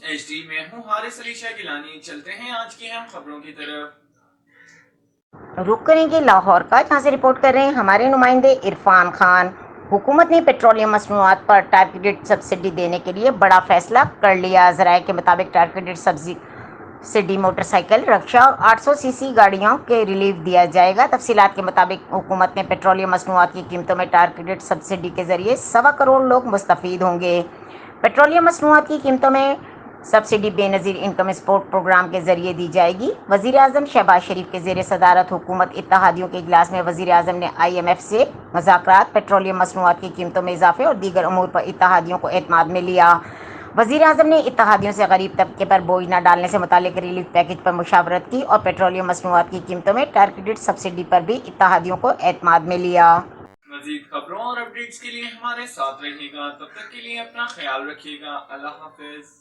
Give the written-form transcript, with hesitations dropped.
H D میں ہوں حارث علی شاہ گیلانی. چلتے ہیں آج کی اہم خبروں کی طرف. رخ کریں گے لاہور کا، جہاں سے رپورٹ کر رہے ہیں ہمارے نمائندے عرفان خان. حکومت نے پیٹرولیم مصنوعات پر ٹارگیٹڈ سبسڈی دینے کے لیے بڑا فیصلہ کر لیا. ذرائع کے مطابق ٹارگیٹڈ سبسڈی موٹر سائیکل، رکشا اور 800 سی سی گاڑیوں کے ریلیف دیا جائے گا. تفصیلات کے مطابق حکومت نے پیٹرولیم مصنوعات کی قیمتوں میں ٹارگیٹڈ سبسڈی کے ذریعے 1.25 کروڑ لوگ مستفید ہوں گے. پیٹرولیم مصنوعات کی قیمتوں میں سبسڈی بے نظیر انکم سپورٹ پروگرام کے ذریعے دی جائے گی. وزیر اعظم شہباز شریف کے زیر صدارت حکومت اتحادیوں کے اجلاس میں وزیر اعظم نے IMF سے مذاکرات، پیٹرولیم مصنوعات کی قیمتوں میں اضافے اور دیگر امور پر اتحادیوں کو اعتماد میں لیا. وزیر اعظم نے اتحادیوں سے غریب طبقے پر بوجھ نہ ڈالنے سے متعلق ریلیف پیکیج پر مشاورت کی اور پیٹرولیم مصنوعات کی قیمتوں میں ٹارگیٹڈ سبسڈی پر بھی اتحادیوں کو اعتماد میں لیا. مزید خبروں اور اپڈیٹس کے لیے ہمارے ساتھ رہیے گا. تب تک کے لیے اپنا خیال رکھیے گا. اللہ حافظ.